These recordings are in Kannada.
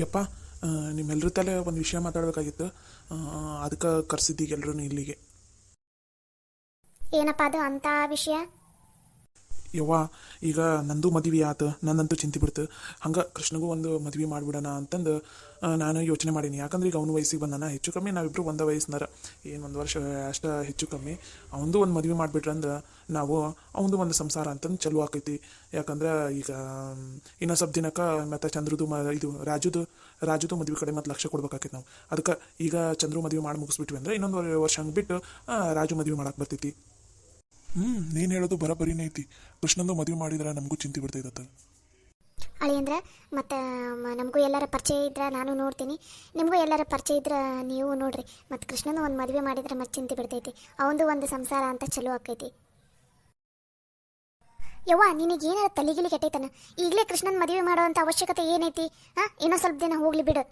ಯಪ್ಪ, ನಿಮ್ಮೆಲ್ಲರ ತಲೆ ಒಂದು ವಿಷಯ ಮಾತಾಡಬೇಕಾಗಿತ್ತು. ಅದಕ್ಕೆ ಕರ್ಸಿದ್ದೀಗ ಎಲ್ಲರೂ ಇಲ್ಲಿಗೆ. ಏನಪ್ಪ ಅದು ಅಂತ ವಿಷಯ? ಯವ್ವ, ಈಗ ನಂದು ಮದುವೆ ಆತು, ನನ್ನಂತೂ ಚಿಂತೆ ಬಿಡ್ತು. ಹಂಗೆ ಕೃಷ್ಣಗೂ ಒಂದು ಮದುವೆ ಮಾಡಿಬಿಡೋಣ ಅಂತಂದು ನಾನು ಯೋಚನೆ ಮಾಡೀನಿ. ಯಾಕಂದ್ರೆ ಈಗ ಅವನ ವಯಸ್ಸಿಗೆ ಬಂದಾನ, ಹೆಚ್ಚು ಕಮ್ಮಿ ನಾವಿಬ್ಬರು ಒಂದೇ ವಯಸ್ಸಿನಾರ, ಏನು ಒಂದು ವರ್ಷ ಅಷ್ಟು ಹೆಚ್ಚು ಕಮ್ಮಿ. ಅವನದು ಒಂದು ಮದುವೆ ಮಾಡಿಬಿಟ್ರಂದ್ರೆ ನಾವು ಅವನದು ಒಂದು ಸಂಸಾರ ಅಂತಂದು ಚಲೋ ಆಕೈತಿ. ಯಾಕಂದ್ರೆ ಈಗ ಇನ್ನೂ ಸ್ವಲ್ಪ ದಿನಕ್ಕೆ ಮತ್ತು ಚಂದ್ರದು ಇದು ರಾಜುದು ಮದುವೆ ಕಡೆ ಮತ್ತು ಲಕ್ಷ್ಯ ಕೊಡ್ಬೇಕಾಕೈತಿ ನಾವು. ಅದಕ್ಕೆ ಈಗ ಚಂದ್ರು ಮದುವೆ ಮಾಡಿ ಮುಗಿಸ್ಬಿಟ್ವಿ ಅಂದ್ರೆ ಇನ್ನೊಂದು ವರ್ಷ ಹಂಗೆ ಬಿಟ್ಟು ರಾಜು ಮದುವೆ ಮಾಡಕ್ಕೆ ಬರ್ತೈತಿ. ನೀನು ಹೇಳೋದು ಬರೋಬ್ಬರಿನೇ ಐತಿ. ಕೃಷ್ಣಂದು ಮದುವೆ ಮಾಡಿದ್ರೆ ನಮಗೂ ಚಿಂತೆ ಬಿಡ್ತೈತೆ. ಅಳಿ ಅಂದ್ರೆ ಮತ್ತು ನಮಗೂ ಎಲ್ಲರ ಪರಿಚಯ ಇದ್ರೆ ನಾನು ನೋಡ್ತೀನಿ, ನಿಮಗೂ ಎಲ್ಲರ ಪರಿಚಯ ಇದ್ರೆ ನೀವು ನೋಡ್ರಿ. ಮತ್ತು ಕೃಷ್ಣನ ಒಂದು ಮದುವೆ ಮಾಡಿದ್ರೆ ಮತ್ತೆ ಚಿಂತೆ ಬಿಡ್ತೈತಿ, ಅವಂದು ಒಂದು ಸಂಸಾರ ಅಂತ ಚಲೋ ಆಕೈತಿ. ಯವ್ವ, ನಿನಗೇನಾರ ತಲೆಗಿಲಿ ಕೆಟ್ಟೈತನ? ಈಗಲೇ ಕೃಷ್ಣನ ಮದುವೆ ಮಾಡೋವಂಥ ಅವಶ್ಯಕತೆ ಏನೈತಿ? ಇನ್ನೂ ಸ್ವಲ್ಪ ದಿನ ಹೋಗ್ಲಿ ಬಿಡು.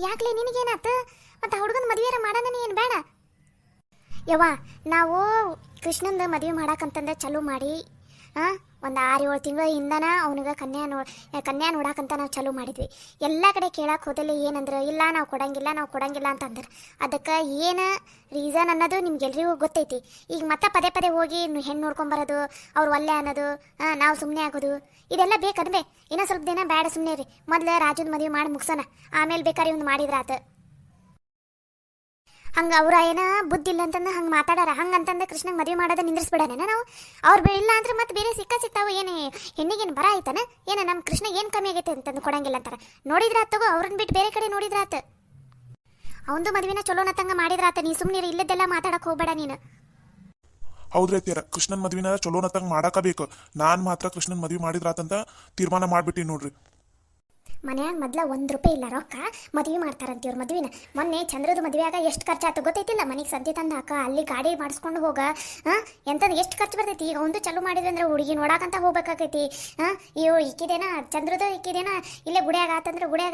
ಯಾಕಲೇ ನಿನಗೇನಾತ? ಮತ್ತು ಹುಡುಗನ ಮದುವೆಯಾರ ಮಾಡೋಣ, ಏನು ಬೇಡ? ಯವ್ವ, ನಾವು ಕೃಷ್ಣಂದು ಮದುವೆ ಮಾಡಾಕಂತಂದ್ರೆ ಚಲೋ ಮಾಡಿ ಒಂದು 6-7 ತಿಂಗಳ ಹಿಂದನ ಅವನಿಗೆ ಕನ್ಯಾ ನೋಡಾಕಂತ ನಾವು ಚಲೋ ಮಾಡಿದ್ವಿ. ಎಲ್ಲ ಕಡೆ ಕೇಳಕ್ಕೆ ಹೋದಲ್ಲಿ ಏನಂದ್ರೆ ಇಲ್ಲ ನಾವು ಕೊಡಂಗಿಲ್ಲ ಅಂತಂದ್ರೆ ಅದಕ್ಕೆ ಏನು ರೀಸನ್ ಅನ್ನೋದು ನಿಮ್ಗೆಲ್ರಿಗೂ ಗೊತ್ತೈತಿ. ಈಗ ಮತ್ತೆ ಪದೇ ಪದೇ ಹೋಗಿ ಹೆಣ್ಣು ನೋಡ್ಕೊಂಬರೋದು, ಅವ್ರು ಒಲ್ಲೆ ಅನ್ನೋದು, ನಾವು ಸುಮ್ಮನೆ ಆಗೋದು, ಇದೆಲ್ಲ ಬೇಕನ್ಬೇ? ಇನ್ನೂ ಸ್ವಲ್ಪ ದಿನ ಬೇಡ, ಸುಮ್ಮನೆ ರೀ. ಮೊದಲು ರಾಜನ ಮದುವೆ ಮಾಡಿ ಮುಗ್ಸೋಣ, ಆಮೇಲೆ ಬೇಕಾದ್ರೆ ಇವ್ನು ಮಾಡಿದ್ರಾತ. ಹಂಗೆ ಅವ್ರ ಏನ ಬುದ್ಧಿ ಇಲ್ಲ ಅಂತಂದ್ರೆ ಹಂಗೆ ಮಾತಾಡಾರ. ಹಂಗಂತಂದ್ರೆ ಕೃಷ್ಣಂಗೆ ಮದುವೆ ಮಾಡೋದ ನಿಂದ್ರಿಸ್ಬಿಡೋಣ ನಾವು. ಅವ್ರು ಇಲ್ಲ ಅಂದ್ರೆ ಮತ್ತೆ ಬೇರೆ ಸಿಗ್ತಾವೆ. ಏನು ಹೆಣ್ಣಿಗೇನು ಬರ ಆಯ್ತಾನ? ಏನು ನಮ್ಮ ಕೃಷ್ಣ ಏನು ಕಮ್ಮಿ ಆಗೈತೆ ಅಂತಂದು ಕೊಡಂಗಿಲ್ಲ ಅಂತಾರೆ. ನೋಡಿದ್ರಾತ ತಗೋ, ಅವ್ರನ್ನ ಬಿಟ್ಟು ಬೇರೆ ಕಡೆ ನೋಡಿದ್ರಾತ. ಅವಂದು ಮದುವೆನ ಚಲೋನತ್ತಂಗ ಮಾಡಿದ್ರಾತ. ನೀ ಸುಮ್ಮನೆ ಇಲ್ಲದೆಲ್ಲ ಮಾತಾಡಕ್ಕೆ ಹೋಗ್ಬೇಡ ನೀನು. ಹೌದ್ರಿ ಅತ್ತೀರ, ಕೃಷ್ಣನ್ ಮದ್ವಿನ ಚಲೋನತ್ತಂಗ ಮಾಡಾಕಬೇಕು. ನಾನು ಮಾತ್ರ ಕೃಷ್ಣನ್ ಮದ್ವೆ ಮಾಡಿದ್ರಾತಂತ ತೀರ್ಮಾನ ಮಾಡ್ಬಿಟ್ಟಿ ನೋಡ್ರಿ. ಮನ್ಯಾಗ ಮೊದ್ಲ ₹1 ಇಲ್ಲ ರೊಕ್ಕ ಮದುವೆ ಮಾಡ್ತಾರಂತ ಇವ್ರ ಮದುವೆನ. ಮೊನ್ನೆ ಚಂದ್ರದು ಮದುವೆಯಾಗ ಎಷ್ಟು ಖರ್ಚಾಯ್ತು ಗೊತ್ತೈತಿಲ್ಲ? ಮನೆಗೆ ಸಂತೆ ತಂದು ಹಾಕ, ಅಲ್ಲಿ ಗಾಡಿ ಮಾಡಿಸ್ಕೊಂಡು ಹೋಗ, ಎಂಥದ್ದು ಎಷ್ಟು ಖರ್ಚು ಬರ್ತೈತಿ. ಈಗ ಒಂದು ಚಲೋ ಮಾಡಿದ್ವಿ ಅಂದ್ರೆ ಹುಡುಗಿ ನೋಡಾಕಂತ ಹೋಗ್ಬೇಕಾಕೈತಿ. ಇಕ್ಕಿದೇನ ಚಂದ್ರದು ಇಕ್ಕಿದೇನ ಇಲ್ಲೇ ಗುಡಿಯಾಗ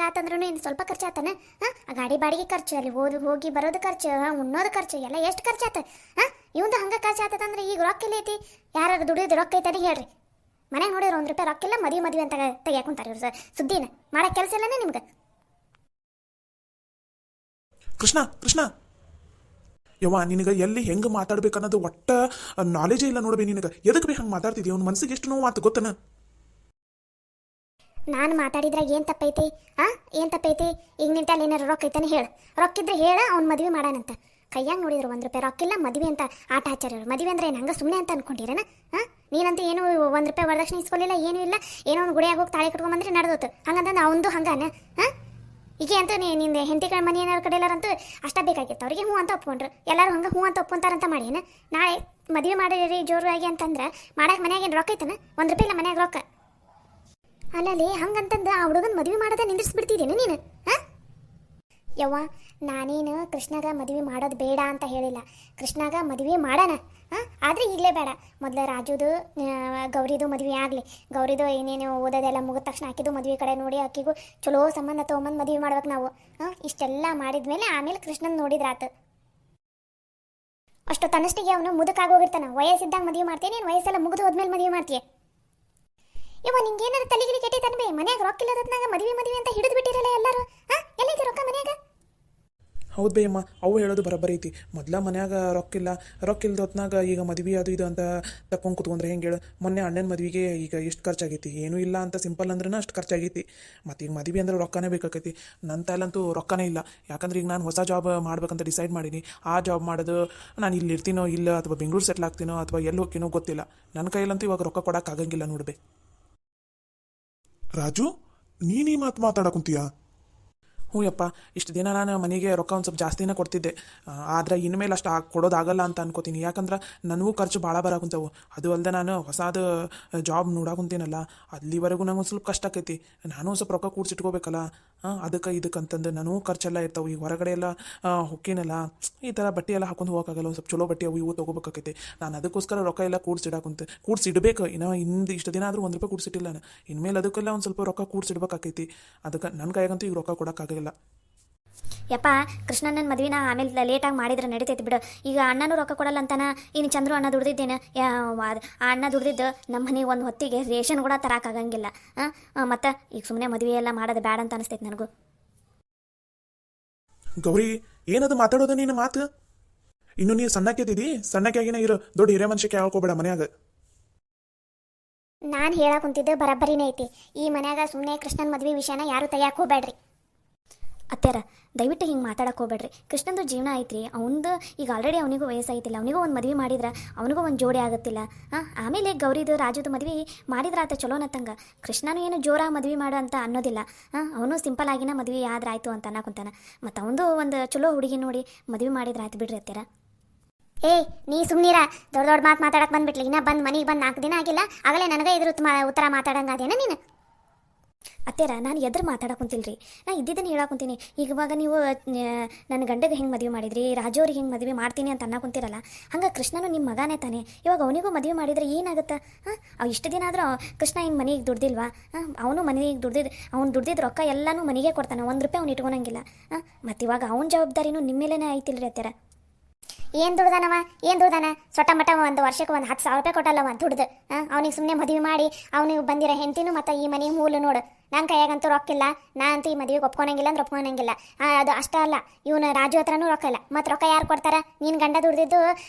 ಆತಂದ್ರೂ ಇನ್ನು ಸ್ವಲ್ಪ ಖರ್ಚಾತನ? ಆ ಗಾಡಿ ಬಾಡಿಗೆ ಖರ್ಚು, ಅಲ್ಲಿ ಹೋಗಿ ಬರೋದು ಖರ್ಚು, ಉಣ್ಣೋದು ಖರ್ಚು, ಎಲ್ಲ ಎಷ್ಟು ಖರ್ಚಾತ? ಇವಂದು ಹಂಗೆ ಖರ್ಚು ಆತಂದ್ರೆ ಈಗ ರೊಕ್ಕ ಇಲ್ಲ ಐತಿ? ಯಾರು ದುಡಿಯೋದು ರೊಕ್ಕ ಐತನೆ ಹೇಳ್ರಿ. ಮನೆಗೆ ನೋಡಿದ್ರು ₹1 ರೊಕ್ಕಿಲ್ಲ, ಮದುವೆ ಅಂತ ತೆಗಿಯಾಕೊಂತಾರೆ ಇವ್ರು. ಸುದ್ದಿನ ಮಾಡೋ ಕೆಲಸ ಇಲ್ಲನೇ ನಿಮ್ಗೆ? ಕೃಷ್ಣ ಯವ್ವ, ನಿನಗೆ ಎಲ್ಲಿ ಹೆಂಗೆ ಮಾತಾಡ್ಬೇಕನ್ನೋದು ಒಟ್ಟ ನಾಲೆಜೇ ಇಲ್ಲ ನೋಡ್ಬೇ. ನಿನಗೆ ಎದಕ್ಕೆ ಬೇಕು ಹಂಗೆ ಮಾತಾಡ್ತಿದ್ದಿ? ಅವ್ನ ಮನಸ್ಸಿಗೆ ಎಷ್ಟು ನೋವು ಮಾತು ಗೊತ್ತನ? ನಾನು ಮಾತಾಡಿದ್ರೆ ಏನು ತಪ್ಪೈತಿ? ಏನು ತಪ್ಪೈತಿ? ಈಗ ನಿಂತಲ್ಲಿ ಏನಾರು ರೊಕ್ಕ ಐತಾನೆ ಹೇಳು. ರೊಕ್ಕಿದ್ರೆ ಹೇಳ, ಅವ್ನ ಮದುವೆ ಮಾಡೋಣಂತ. ಕೈಯಾಗ ನೋಡಿದ್ರು ₹1 ರೊಕ್ಕಿಲ್ಲ, ಮದುವೆ ಅಂತ ಆಟ ಹಚ್ಚಾರ. ಮದುವೆ ಅಂದ್ರೆ ಏನು ಹಂಗೆ ಸುಮ್ಮನೆ ಅಂತ ಅನ್ಕೊಂಡಿರೇನ? ನೀನಂತ ಏನು ₹1 ವರದಕ್ಷಿಣೆ ಇಸ್ಕೊಲಿಲ್ಲ, ಏನೂ ಇಲ್ಲ. ಏನೋ ಒಂದು ಗುಡಿಯಾಗ ಹೋಗಿ ತಾಳಿ ಕಟ್ಕೊಂಬಂದ್ರೆ ನಡೆದೋತು. ಹಂಗಂತಂದು ಅವಂದು ಹಂಗಾನ? ಈಗ ಅಂತೂ ನಿಂದು ಹೆಂಡತಿ ಮನೆ ಏನಾರು ಕಡೆ ಎಲ್ಲಾರಂತೂ ಅಷ್ಟ ಬೇಕಾಗಿತ್ತು. ಅವ್ರಿಗೆ ಹ್ಞೂ ಅಂತ ಒಪ್ಕೊಂಡ್ರು. ಎಲ್ಲರೂ ಹಂಗೆ ಹ್ಞೂ ಅಂತ ಒಪ್ಕೊಂತಾರಂತ ಮಾಡಿ ನಾಳೆ ಮದುವೆ ಮಾಡಿರಿ ಜೋರಾಗಿ ಅಂತಂದ್ರೆ ಮಾಡಕ್ಕೆ ಮನ್ಯಾಗ ಏನು ರೊಕ್ಕ ಐತನ? ₹1 ಇಲ್ಲ ಮನ್ಯಾಗ ರೊಕ್ಕ. ಅಲ್ಲಲ್ಲಿ ಹಂಗಂತಂದು ಆ ಹುಡುಗನ ಮದುವೆ ಮಾಡೋದ ನಿಂದಿಸ್ಬಿಡ್ತಿದ್ದೀನಿ ನೀನು. ಯವ್ವ, ನಾನೇನು ಕೃಷ್ಣಗ ಮದುವೆ ಮಾಡೋದು ಬೇಡ ಅಂತ ಹೇಳಿಲ್ಲ. ಕೃಷ್ಣಗ ಮದುವೆ ಮಾಡೋಣ, ಆದರೆ ಈಗಲೇ ಬೇಡ. ಮೊದಲು ರಾಜುದು ಗೌರಿದು ಮದುವೆ ಆಗಲಿ. ಗೌರಿದು ಏನೇನು ಓದೋದೆಲ್ಲ ಮುಗಿದ ತಕ್ಷಣ ಆಕಿದು ಮದುವೆ ಕಡೆ ನೋಡಿ ಆಕಿಗೂ ಚಲೋ ಸಂಬಂಧ ತೊಗೊಂಬಂದು ಮದುವೆ ಮಾಡ್ಬೇಕು ನಾವು. ಇಷ್ಟೆಲ್ಲ ಮಾಡಿದ್ಮೇಲೆ ಆಮೇಲೆ ಕೃಷ್ಣನ ನೋಡಿದ್ರಾತು. ಅಷ್ಟು ತನ್ನಷ್ಟಿಗೆ ಅವನು ಮುದುಕಾಗೋಗಿರ್ತಾನೆ. ವಯಸ್ಸಿದ್ದಾಗ ಮದುವೆ ಮಾಡ್ತೀನಿ, ನೀನು ವಯಸ್ಸೆಲ್ಲ ಮುಗಿದು ಹೋದ್ಮೇಲೆ ಮದುವೆ ಮಾಡ್ತೀಯ. ಯವ್ವ, ನಿಂಗೆ ಏನಾದ್ರು ತಲೆಗಿರಿ ಕೆಟ್ಟೈತನ್ಬೇ? ಮನ್ಯಾಗ ರೊಕ್ಕ ಇಲ್ಲದತ್ನಾಗ ಮದುವೆ ಅಂತ ಹಿಡಿದು ಬಿಟ್ಟಿರಲ್ಲ ಎಲ್ಲರೂ. ಎಲ್ಲೈತೆ ರೊಕ್ಕ ಮನ್ಯಾಗ? ಹೌದು ಬೇ ಅಮ್ಮ, ಅವು ಹೇಳೋದು ಬರೋಬ್ಬರಿ ಐತಿ. ಮೊದಲ ಮನ್ಯಾಗ ರೊಕ್ಕ ಇಲ್ದ ಹೊತ್ನಾಗ ಈಗ ಮದ್ವೆ ಅದು ಇದು ಅಂತ ತಕ್ಕೊಂಡು ಕುತ್ಕೊಂಡ್ರೆ ಹೆಂಗೆ ಹೇಳು? ಮೊನ್ನೆ ಅಣ್ಣನ ಮದುವೆಗೆ ಈಗ ಎಷ್ಟು ಖರ್ಚಾಗೈತಿ? ಏನೂ ಇಲ್ಲ ಅಂತ ಸಿಂಪಲ್ ಅಂದ್ರೆ ಅಷ್ಟು ಖರ್ಚಾಗೈತಿ. ಮತ್ತು ಈಗ ಮದುವೆ ಅಂದ್ರೆ ರೊಕ್ಕನೇ ಬೇಕಾಕೈತಿ. ನನ್ನ ತೈಲಂತೂ ರೊಕ್ಕನೇ ಇಲ್ಲ. ಯಾಕಂದ್ರೆ ಈಗ ನಾನು ಹೊಸ ಜಾಬ್ ಮಾಡ್ಬೇಕಂತ ಡಿಸೈಡ್ ಮಾಡೀನಿ. ಆ ಜಾಬ್ ಮಾಡೋದು ನಾನು ಇಲ್ಲಿ ಇರ್ತೀನೋ ಇಲ್ಲ, ಅಥವಾ ಬೆಂಗಳೂರು ಸೆಟ್ಲ್ ಆಗ್ತೀನೋ, ಅಥವಾ ಎಲ್ಲಿ ಹೋಗ್ತೀನೋ ಗೊತ್ತಿಲ್ಲ. ನನ್ನ ಕೈಲಂತೂ ಇವಾಗ ರೊಕ್ಕ ಕೊಡೋಕ್ಕಾಗಂಗಿಲ್ಲ ನೋಡ್ಬೇ. ರಾಜು, ನೀನು ಈ ಮಾತಾಡಕುಂತೀಯಾ? ಹ್ಞೂ ಯಪ್ಪ, ಇಷ್ಟು ದಿನ ನಾನು ಮನೆಗೆ ರೊಕ್ಕ ಒಂದು ಸ್ವಲ್ಪ ಜಾಸ್ತಿನೇ ಕೊಡ್ತಿದ್ದೆ. ಆದರೆ ಇನ್ಮೇಲೆ ಅಷ್ಟು ಕೊಡೋದಾಗಲ್ಲ ಅಂತ ಅನ್ಕೋತೀನಿ. ಯಾಕಂದ್ರೆ ನನಗೂ ಖರ್ಚು ಭಾಳ ಬರಾಕುಂತವು. ಅದು ಅಲ್ಲದೆ ನಾನು ಹೊಸದು ಜಾಬ್ ನೋಡಾಕುಂತೀನಲ್ಲ, ಅಲ್ಲಿವರೆಗೂ ನಂಗೆ ಒಂದು ಸ್ವಲ್ಪ ಕಷ್ಟ ಆಕೈತಿ. ನಾನು ಒಂದು ಸ್ವಲ್ಪ ರೊಕ್ಕ ಕೂಡ್ಸಿಟ್ಕೋಬೇಕಲ್ಲ. ಇದಕ್ಕೆ ಅಂತಂದು ನನಗೂ ಖರ್ಚೆಲ್ಲ ಇರ್ತಾವೆ. ಈಗ ಹೊರಗಡೆ ಎಲ್ಲ ಹೊಕ್ಕಿನಲ್ಲ, ಈ ಥರ ಬಟ್ಟೆ ಎಲ್ಲ ಹಾಕೊಂಡು ಹೋಗೋಕ್ಕಾಗಲ್ಲ. ಒಂದು ಸ್ವಲ್ಪ ಚಲೋ ಬಟ್ಟೆ ಅವು ಇವು ತೊಗೋಬೇಕಾಕೈತಿ. ನಾನು ಅದಕ್ಕೋಸ್ಕರ ರೊಕ್ಕ ಎಲ್ಲ ಕೂಡ್ಸಿಡ್ಬೇಕು. ಇನ್ನು ಇಷ್ಟು ದಿನ ಆದರೂ ₹1 ಕೂಡ್ಸಿಟ್ಟಿಲ್ಲ ನಾನು. ಇನ್ಮೇಲೆ ಅದಕ್ಕೆಲ್ಲ ಒಂದು ಸ್ವಲ್ಪ ರೊಕ್ಕ ಕೂಡ್ಸಿಡ್ಬೇಕಾಕೈತಿ. ಅದಕ್ಕೆ ನನ್ನ ಕೈಗಂತೂ ಈಗ ರೊಕ್ಕ ಕೊಡೋಕ್ಕಾಗಲ್ಲ. ಯಪ್ಪ ಕೃಷ್ಣನ ಮದುವೆನ ಆಮೇಲೆ ಲೇಟಾಗಿ ಮಾಡಿದ್ರೆ ನಡೀತೈತಿ ಬಿಡು. ಈಗ ಅಣ್ಣನೂ ರೊಕ್ಕ ಕೊಡಲ್ಲ ಅಂತಾನ, ಇನ್ನು ಚಂದ್ರು ಅಣ್ಣ ದುಡ್ದಿದ್ದೇನೆ. ಆ ಅಣ್ಣ ದುಡ್ದಿದ್ದು ನಮ್ಮ ಮನೆಗೆ ಒಂದು ಹೊತ್ತಿಗೆ ರೇಷನ್ ಕೂಡ ತರಕಾಗಂಗಿಲ್ಲ. ಮತ್ತು ಈಗ ಸುಮ್ಮನೆ ಮದುವೆ ಎಲ್ಲ ಮಾಡೋದು ಬೇಡ ಅಂತ ಅನಿಸ್ತೈತೆ ನನಗೂ. ಗೌರಿ, ಏನದು ಮಾತಾಡೋದು ನೀನು ಮಾತು? ಇನ್ನು ನೀನು ಸಣ್ಣಕ್ಕೆದಿದಿ, ಸಣ್ಣಕ್ಕಾಗಿನ ಇರು, ದೊಡ್ಡ ಹಿರೇ ಮನುಷ್ಯಕ್ಕೆ ಯಾಕೋಬೇಡ ಮನ್ಯಾಗ. ನಾನು ಹೇಳಕ್ ಕುಂತಿದ್ದು ಬರಬ್ಬರಿನೇ ಐತಿ. ಈ ಮನ್ಯಾಗ ಸುಮ್ಮನೆ ಕೃಷ್ಣನ ಮದುವೆ ವಿಷಯನ ಯಾರು ತೆಗಿಯಕ್ಕೆ ಹೋಗ್ಬೇಡ್ರಿ. ಅತ್ಯಾರ ದಯವಿಟ್ಟು ಹಿಂಗೆ ಮಾತಾಡಕ್ಕೆ ಹೋಗ್ಬೇಡ್ರಿ. ಕೃಷ್ಣಂದು ಜೀವನ ಐತ್ರಿ, ಅವನದು ಈಗ ಆಲ್ರೆಡಿ ಅವನಿಗೂ ವಯಸ್ಸಾಯ್ತಿಲ್ಲ. ಅವನಿಗೂ ಒಂದು ಮದುವೆ ಮಾಡಿದ್ರೆ ಅವನಿಗೂ ಒಂದು ಜೋಡಿ ಆಗುತ್ತಿಲ್ಲ. ಆಮೇಲೆ ಗೌರಿದು ರಾಜುದು ಮದುವೆ ಮಾಡಿದ್ರೆ ಆತ ಚಲೋನತ್ತಂಗ. ಕೃಷ್ಣನೂ ಏನು ಜೋರಾಗಿ ಮದುವೆ ಮಾಡು ಅಂತ ಅನ್ನೋದಿಲ್ಲ. ಅವನು ಸಿಂಪಲ್ ಆಗಿನ ಮದುವೆ ಆದ್ರೆ ಆಯ್ತು ಅಂತ ಅನ್ನಕುಂತಾನ. ಮತ್ತು ಅವನದು ಒಂದು ಚಲೋ ಹುಡುಗಿ ನೋಡಿ ಮದುವೆ ಮಾಡಿದ್ರೆ ಆಯ್ತು ಬಿಡ್ರಿ ಅತ್ಯಾರ. ನೀ ಸುಮ್ಮನಿರ, ದೊಡ್ಡ ದೊಡ್ಡ ಮಾತು ಮಾತಾಡಕ್ಕೆ ಬಂದ್ಬಿಟ್ಲಿ. ಇನ್ನ ಬಂದು ಮನೆಗೆ ಬಂದು 4 ದಿನ ಆಗಿಲ್ಲ, ಆಗಲೇ ನನಗೆ ಇದ್ರ ಉತ್ತರ ಮಾತಾಡಂಗ ಅದೇನ ನೀನು? ಅತ್ತೇರ ನಾನು ಎದ್ರ ಮಾತಾಡಕ್ಕೆ ಕುಂತಿಲ್ರಿ, ನಾ ಇದ್ದಿದ್ದನ್ನು ಹೇಳಕ್ಕೆ ಕುಂತೀನಿ. ಇವಾಗ ನೀವು ನನ್ನ ಗಂಡಗೆ ಹೆಂಗೆ ಮದುವೆ ಮಾಡಿದ್ರಿ, ರಾಜು ಅವ್ರಿಗೆ ಹೆಂಗೆ ಮದುವೆ ಮಾಡ್ತೀನಿ ಅಂತ ಅನ್ನೋ ಕುಂತಿರಲ್ಲ, ಹಂಗೆ ಕೃಷ್ಣನು ನಿಮ್ಮ ಮಗನೇ ತಾನೆ. ಇವಾಗ ಅವನಿಗೂ ಮದುವೆ ಮಾಡಿದ್ರೆ ಏನಾಗುತ್ತೆ? ಅವು ಇಷ್ಟು ದಿನ ಆದರೂ ಕೃಷ್ಣ ಹಿಂಗೆ ಮನೆಗೆ ದುಡ್ದಿಲ್ವಾ? ಅವನು ಮನೆಗೆ ಅವ್ನು ದುಡ್ದಿದ್ದು ರೊಕ್ಕ ಎಲ್ಲನೂ ಮನೆಗೆ ಕೊಡ್ತಾನೆ, 1 ರೂಪಾಯಿ ಅವ್ನು ಇಟ್ಕೊಳಂಗಿಲ್ಲ. ಮತ್ತು ಇವಾಗ ಅವನ ಜವಾಬ್ದಾರಿನೂ ನಿಮ್ಮ ಮೇಲೇ ಐತಿಲ್ರಿ ಅತ್ತೆರ. ಏನು ದುಡ್ದಾನವ, ಏನು ದುಡ್ದಾನ? ಸೊಟ್ಟ ಮಟ್ಟ ಒಂದು ವರ್ಷಕ್ಕೆ ಒಂದು 10,000 ರೂಪಾಯಿ ಕೊಟ್ಟಲ್ಲವ ದುಡ್ದು. ಅವ್ನಿಗೆ ಸುಮ್ಮನೆ ಮದುವೆ ಮಾಡಿ ಅವನಿಗೆ ಬಂದಿರೋ ಹೆಂಡತಿನೂ ಮತ್ತು ಈ ಮನೆ ಮೂಲು ನೋಡು. ನನ್ನ ಕೈಯಾಗಂತೂ ರೊಕ್ಕಿಲ್ಲ, ನಾ ಅಂತೂ ಈ ಮದುವೆಗೆ ಒಪ್ಕೊಳಂಗಿಲ್ಲ ಅಂದ್ರೆ ಒಪ್ಕೊಳಂಗಿಲ್ಲ. ಅದು ಅಷ್ಟೇ ಅಲ್ಲ, ಇವನು ರಾಜು ಹತ್ರನೂ ರೊಕ್ಕ ಇಲ್ಲ. ಮತ್ತು ರೊಕ್ಕ ಯಾರು ಕೊಡ್ತಾರ? ನೀನು ಗಂಡ ದುಡ್ದಿದ್ದು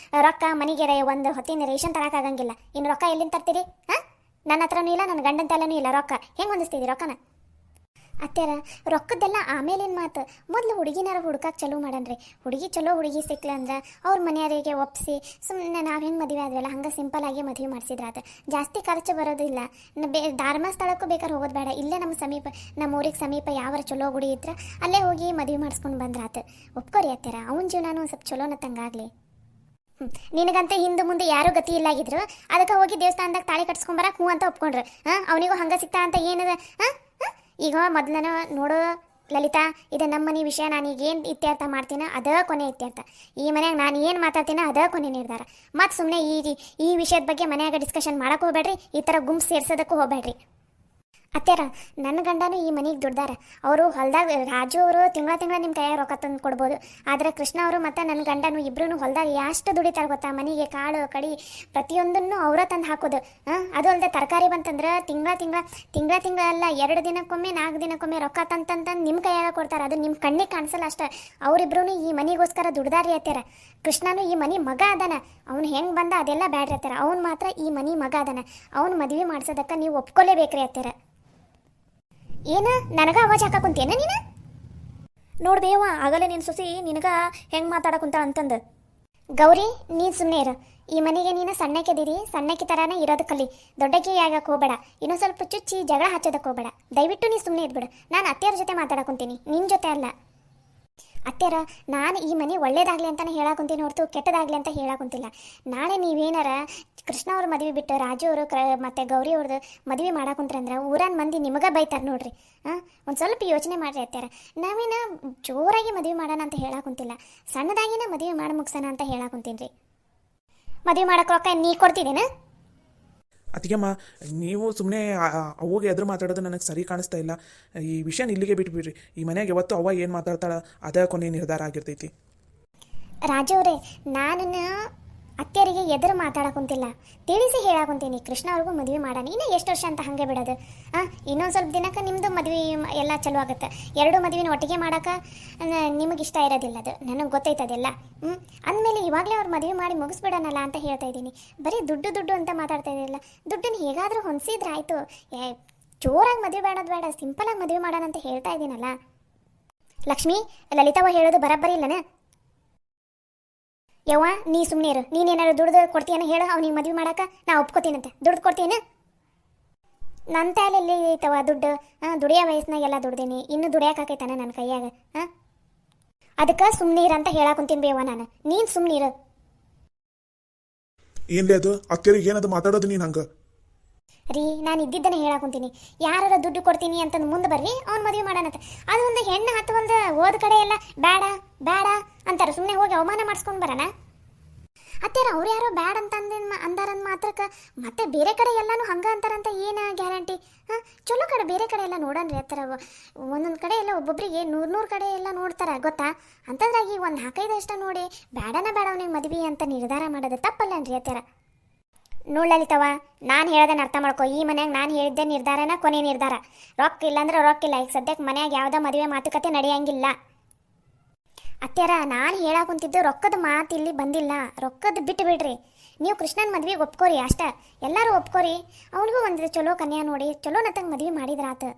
ರೊಕ್ಕ ಮನೆಗೆ ಒಂದು ಹೊತ್ತಿನ ರೇಷನ್ ತರೋಕ್ಕಾಗಂಗಿಲ್ಲ. ಇನ್ನು ರೊಕ್ಕ ಎಲ್ಲಿಂದ ತರ್ತೀರಿ? ನನ್ನ ಹತ್ರನೂ ಇಲ್ಲ, ನನ್ನ ಗಂಡನ ತಲೆನೂ ಇಲ್ಲ. ರೊಕ್ಕ ಹೆಂಗೆ ಹೊಂದಿಸ್ತೀವಿ ರೊಕ್ಕನ? ಅತ್ಯಾರ ರೊಕ್ಕದ್ದೆಲ್ಲ ಆಮೇಲಿನ ಮಾತು. ಮೊದಲು ಹುಡುಗಿನಾರ ಹುಡ್ಕಕ್ಕೆ ಚಲೋ ಮಾಡನ್ರಿ. ಚಲೋ ಹುಡುಗಿ ಸಿಕ್ಲ ಅಂದ್ರೆ ಅವ್ರ ಮನೆಯವರಿಗೆ ಒಪ್ಪಿಸಿ ಸುಮ್ಮನೆ ನಾವು ಹೆಂಗೆ ಮದುವೆ ಆದ್ವಲ್ಲ ಹಂಗೆ ಸಿಂಪಲ್ಲಾಗಿ ಮದುವೆ ಮಾಡಿಸಿದ್ರಾತ. ಜಾಸ್ತಿ ಖರ್ಚು ಬರೋದಿಲ್ಲ. ಧರ್ಮಸ್ಥಳಕ್ಕೂ ಬೇಕಾದ್ರೆ ಹೋಗೋದು ಬೇಡ, ಇಲ್ಲೇ ನಮ್ಮ ಊರಿಗೆ ಸಮೀಪ ಯಾವಾರ ಚಲೋ ಗುಡಿ ಇದ್ರೆ ಅಲ್ಲೇ ಹೋಗಿ ಮದುವೆ ಮಾಡಿಸ್ಕೊಂಡು ಬಂದ್ರಾತ. ಒಪ್ಕೊರಿ ಅತ್ಯಾರ, ಅವನ ಜೀವನನೂ ಸ್ವಲ್ಪ ಚಲೋನತ್ತಂಗಾಗಲಿ. ನಿನಗಂತ ಹಿಂದೆ ಮುಂದೆ ಯಾರೂ ಗತಿ ಇಲ್ಲಾಗಿದ್ರು, ಅದಕ್ಕೆ ಹೋಗಿ ದೇವಸ್ಥಾನದಾಗ ತಾಳಿ ಕಟ್ಸ್ಕೊಂಬರಕ್ಕೆ ಹ್ಞೂ ಅಂತ ಒಪ್ಕೊಂಡ್ರೆ ಅವನಿಗೂ ಹಂಗೆ ಸಿಗ್ತಾ ಅಂತ ಏನದ? ಈಗ ಮೊದಲನ ನೋಡು ಲಲಿತಾ, ಇದು ನಮ್ಮ ಮನೆ ವಿಷಯ. ನಾನೀಗ ಏನು ಇತ್ಯರ್ಥ ಮಾಡ್ತೀನೋ ಅದೇ ಕೊನೆ ಇತ್ಯರ್ಥ. ಈ ಮನ್ಯಾಗ ನಾನು ಏನು ಮಾತಾಡ್ತೀನೋ ಅದೇ ಕೊನೆ ನಿರ್ಧಾರ. ಮತ್ತು ಸುಮ್ಮನೆ ಈ ವಿಷಯದ ಬಗ್ಗೆ ಮನ್ಯಾಗ ಡಿಸ್ಕಷನ್ ಮಾಡಕ್ಕೆ ಹೋಗ್ಬೇಡ್ರಿ, ಈ ಥರ ಗುಂಪು ಸೇರ್ಸೋದಕ್ಕೂ ಹೋಗ್ಬೇಡ್ರಿ. ಅತ್ಯಾರ ನನ್ನ ಗಂಡನೂ ಈ ಮನೆಗೆ ದುಡ್ದಾರ. ಅವರು ಹೊಲ್ದಾಗ ರಾಜು ಅವರು ತಿಂಗಳ ನಿಮ್ಮ ಕೈಯಾಗ ರೊಕ್ಕ ತಂದು ಕೊಡ್ಬೋದು. ಆದರೆ ಕೃಷ್ಣ ಅವರು ಮತ್ತು ನನ್ನ ಗಂಡನು ಇಬ್ಬರೂ ಹೊಲ್ದಾಗ ಎಷ್ಟು ದುಡಿತಾರೆ ಗೊತ್ತಾ? ಮನೆಗೆ ಕಾಳು ಕಡಿ ಪ್ರತಿಯೊಂದನ್ನು ಅವರ ತಂದು ಹಾಕೋದು. ಅದು ಅಲ್ಲದೆ ತರಕಾರಿ ಬಂತಂದ್ರೆ ತಿಂಗಳ ಅಲ್ಲ, 2 ದಿನಕ್ಕೊಮ್ಮೆ 4 ದಿನಕ್ಕೊಮ್ಮೆ ರೊಕ್ಕ ತಂದು ನಿಮ್ಮ ಕೈಯಾಗ ಕೊಡ್ತಾರೆ. ಅದು ನಿಮ್ಮ ಕಣ್ಣಿಗೆ ಕಾಣಿಸಲ್ಲ ಅಷ್ಟೇ. ಅವರಿಬ್ರು ಈ ಮನೆಗೋಸ್ಕರ ದುಡ್ದಾರಿ ಅತ್ಯಾರ. ಕೃಷ್ಣನು ಈ ಮನೆ ಮಗ ಅದಾನ. ಅವ್ನು ಹೆಂಗೆ ಬಂದ ಅದೆಲ್ಲ ಬ್ಯಾಡ್ರಿ ಅತ್ಯಾರ. ಅವ್ನು ಮಾತ್ರ ಈ ಮನೆ ಮಗ ಅದಾನ. ಅವ್ನು ಮದುವೆ ಮಾಡ್ಸೋದಕ್ಕೆ ನೀವು ಒಪ್ಕೊಳ್ಳೇಬೇಕ್ರಿ ಅತ್ಯಾರ. ಏನು ನನಗ ಅವಾಜ್ ಹಾಕುಂತೇನ ನೀನು? ನೋಡ್ಬೇವ ಆಗಲೇ ನಿನ್ನ ಸೊಸಿ ನಿನಗ ಹೆಂಗೆ ಮಾತಾಡಕುಂತ ಅಂತಂದು. ಗೌರಿ, ನೀನು ಸುಮ್ಮನೆ ಇರು. ಈ ಮನೆಗೆ ನೀನು ಸಣ್ಣಕ್ಕೆದಿರಿ, ಸಣ್ಣಕ್ಕೆ ಥರನೇ ಇರೋದು ಕಲಿ. ದೊಡ್ಡಕ್ಕೆ ಆಗಕ್ಕೆ ಹೋಗಬೇಡ. ಇನ್ನೊಂದು ಸ್ವಲ್ಪ ಚುಚ್ಚಿ ಜಗಳ ಹಚ್ಚೋದಕ್ಕೆ ಹೋಗಬೇಡ. ದಯವಿಟ್ಟು ನೀನು ಸುಮ್ಮನೆ ಇದ್ಬಿಡು. ನಾನು ಅತ್ತೆಯರ ಜೊತೆ ಮಾತಾಡಕುಂತೀನಿ, ನಿನ್ನ ಜೊತೆ ಅಲ್ಲ. ಅತ್ತೆರ, ನಾನು ಈ ಮನೆ ಒಳ್ಳೇದಾಗಲಿ ಅಂತಲೇ ಹೇಳಾಕುಂತೀನಿ ಹೊರತು ಕೆಟ್ಟದಾಗಲಿ ಅಂತ ಹೇಳಾಕುಂತಿಲ್ಲ. ನಾಳೆ ನೀವೇನಾರ ಕೃಷ್ಣ ಅವ್ರ ಮದುವೆ ಬಿಟ್ಟು ರಾಜು ಅವರು ಮತ್ತು ಗೌರಿ ಅವ್ರದ್ದು ಮದುವೆ ಮಾಡಾಕುಂತ್ರಂದ್ರೆ ಊರನ್ ಮಂದಿ ನಿಮಗೆ ಬೈತಾರೆ ನೋಡ್ರಿ. ಒಂದು ಸ್ವಲ್ಪ ಯೋಚನೆ ಮಾಡಿರಿ ಅತ್ತೆರ. ನಾವೇನ ಜೋರಾಗಿ ಮದುವೆ ಮಾಡೋಣ ಅಂತ ಹೇಳಾಕುಂತಿಲ್ಲ, ಸಣ್ಣದಾಗಿನ ಮದುವೆ ಮಾಡಿ ಮುಗ್ಸೋಣ ಅಂತ ಹೇಳಾಕುಂತೀನಿ ರೀ. ಮದುವೆ ಮಾಡೋಕೆ ರೊಕ್ಕ ನೀ ಕೊಡ್ತಿದ್ದೇನೆ? ಅತ್ತಿಗೆಮ್ಮ, ನೀವು ಸುಮ್ಮನೆ ಅwoಗೆ ಎದುರು ಮಾತಾಡೋದು ನನಗೆ ಸರಿ ಕಾಣಿಸ್ತಾ ಇಲ್ಲ. ಈ ವಿಷಯನ ಇಲ್ಲಿಗೆ ಬಿಟ್ಬಿಡ್ರಿ. ಈ ಮನೆಯಾಗ ಯಾವತ್ತು ಅವ್ವ ಏನು ಮಾತಾಡ್ತಾಳ ಅದೇ ಕೊನೆ ನಿರ್ಧಾರ ಆಗಿರ್ತೈತಿ. ರಾಜು ಅವರೇ, ನಾನು ಅತ್ತೆಯರಿಗೆ ಎದುರು ಮಾತಾಡಕುಂತಿಲ್ಲ, ತಿಳಿಸಿ ಹೇಳಾಕುಂತೀನಿ. ಕೃಷ್ಣ ಅವ್ರಿಗೂ ಮದುವೆ ಮಾಡೋಣ. ಇನ್ನು ಎಷ್ಟು ವರ್ಷ ಅಂತ ಹಾಗೆ ಬಿಡೋದು? ಇನ್ನೊಂದು ಸ್ವಲ್ಪ ದಿನಕ್ಕೆ ನಿಮ್ಮದು ಮದುವೆ ಎಲ್ಲ ಚಲೋ ಆಗುತ್ತೆ. 2 ಮದುವೆನ ಒಟ್ಟಿಗೆ ಮಾಡೋಕೆ ನಿಮಗೆ ಇಷ್ಟ ಇರೋದಿಲ್ಲ, ಅದು ನನಗೆ ಗೊತ್ತೈತದೆಲ್ಲ. ಅಂದಮೇಲೆ ಇವಾಗಲೇ ಅವ್ರು ಮದುವೆ ಮಾಡಿ ಮುಗಿಸ್ಬಿಡೋಣಲ್ಲ ಅಂತ ಹೇಳ್ತಾ ಇದ್ದೀನಿ. ಬರೀ ದುಡ್ಡು ಅಂತ ಮಾತಾಡ್ತಾ ಇದ್ದಿಲ್ಲ. ದುಡ್ಡನ್ನು ಹೇಗಾದರೂ ಹೊಂದಿಸಿದ್ರೆ ಆಯಿತು. ಜೋರಾಗಿ ಮದುವೆ ಬೇಡ, ಸಿಂಪಲಾಗಿ ಮದುವೆ ಮಾಡೋಣ ಅಂತ ಹೇಳ್ತಾ ಇದ್ದೀನಲ್ಲ. ಲಕ್ಷ್ಮಿ, ಲಲಿತಾವ ಹೇಳೋದು ಬರಬ್ಬರಿ ಇಲ್ಲನ? ಯವ್ವ, ನೀ ಸುಮ್ಮನೆ ಇರು. ನೀನೇನಾದ್ರು ದುಡ್ದು ಕೊಡ್ತೀಯನ ಹೇಳು ಅವ್ನಿಗೆ ಮದುವೆ ಮಾಡಕ್ಕೆ. ನಾ ಒಪ್ಕೋತೀನಂತೆ. ದುಡ್ಡು ಕೊಡ್ತೀನಿ? ನನ್ನ ತಲೆಯಲ್ಲಿ ಐತವ ದುಡ್ಡು. ದುಡಿಯೋ ವಯಸ್ಸಿನಾಗ ಎಲ್ಲ ದುಡ್ದೀನಿ, ಇನ್ನೂ ದುಡಿಯೋಕ್ಕಾಕೈತಾನೆ ನನ್ನ ಕೈಯಾಗ. ಅದಕ್ಕೆ ಸುಮ್ಮನೆ ಇರಂತ ಹೇಳಾಕುಂತೀನಿ ಬೇವ ನಾನು. ನೀನು ಸುಮ್ಮನೆ ಇರು. ಏನ್ಲೇ ಅದು ಅತ್ತೆರಿಗೆ ಏನದು ಮಾತಾಡೋದು ನೀನು ಹಂಗೆ? ರೀ, ನಾನು ಇದ್ದಿದ್ದನ್ನು ಹೇಳಾಕುಂತೀನಿ. ಯಾರು ದುಡ್ಡು ಕೊಡ್ತೀನಿ ಅಂತಂದು ಮುಂದೆ ಬರ್ರಿ, ಅವ್ನು ಮದುವೆ ಮಾಡೋಣಂತ. ಅದು ಒಂದು ಹೆಣ್ಣು ಹತ್ತುವಲ್ದ ಓದ್ ಕಡೆ ಎಲ್ಲ ಬೇಡ ಅಂತಾರೆ. ಸುಮ್ಮನೆ ಹೋಗಿ ಅವಮಾನ ಮಾಡಿಸ್ಕೊಂಡು ಬರೋಣ. ಅತ್ತೇರ ಅವ್ರು ಯಾರೋ ಬ್ಯಾಡ್ ಅಂತ ಅಂದಾರಂದ್ ಮಾತ್ರಕ್ಕೆ ಮತ್ತೆ ಬೇರೆ ಕಡೆ ಎಲ್ಲಾನು ಹಂಗ ಅಂತಾರಂತ ಏನು ಗ್ಯಾರಂಟಿ? ಹಾಂ, ಚಲೋ ಕಡೆ ಬೇರೆ ಕಡೆ ಎಲ್ಲ ನೋಡನ್ರಿ ಅತ್ತರ. ಒಂದೊಂದು ಕಡೆ ಎಲ್ಲ ಒಬ್ಬೊಬ್ರಿಗೆ ನೂರು ಕಡೆ ಎಲ್ಲ ನೋಡ್ತಾರೆ ಗೊತ್ತಾ. ಅಂತಂದ್ರಾಗಿ ಒಂದು 4-5 ಅಷ್ಟ ನೋಡಿ ಬೇಡ ಅವನಿಗೆ ಮದ್ವೆ ಅಂತ ನಿರ್ಧಾರ ಮಾಡೋದು ತಪ್ಪಲ್ಲನ್ರಿ ಅತ್ತರ. ನೋಡ್ಲಲಿತವ, ನಾನು ಹೇಳ್ದೇನೆ ಅರ್ಥ ಮಾಡ್ಕೊ. ಈ ಮನ್ಯಾಗ ನಾನು ಹೇಳಿದ್ದೆ ನಿರ್ಧಾರನ ಕೊನೆ ನಿರ್ಧಾರ. ರೊಕ್ಕ ಇಲ್ಲಾಂದ್ರೆ ರೊಕ್ಕ ಇಲ್ಲ. ಈಗ ಸದ್ಯಕ್ಕೆ ಮನ್ಯಾಗ ಯಾವುದೋ ಮದುವೆ ಮಾತುಕತೆ ನಡೆಯಂಗಿಲ್ಲ. ಅತ್ಯಾರ, ನಾನು ಹೇಳಾಕುಂತಿದ್ದು ರೊಕ್ಕದ ಮಾತು ಇಲ್ಲಿ ಬಂದಿಲ್ಲ. ರೊಕ್ಕದ ಬಿಟ್ಟು ಬಿಡ್ರಿ. ನೀವು ಕೃಷ್ಣನ ಮದ್ವೆಗೆ ಒಪ್ಕೋರಿ ಅಷ್ಟೇ. ಎಲ್ಲರೂ ಒಪ್ಕೋರಿ. ಅವನಿಗೂ ಒಂದು ಚಲೋ ಕನ್ಯಾ ನೋಡಿ ಚಲೋ ನತ್ತಂಗೆ ಮದುವೆ ಮಾಡಿದ್ರಾತು.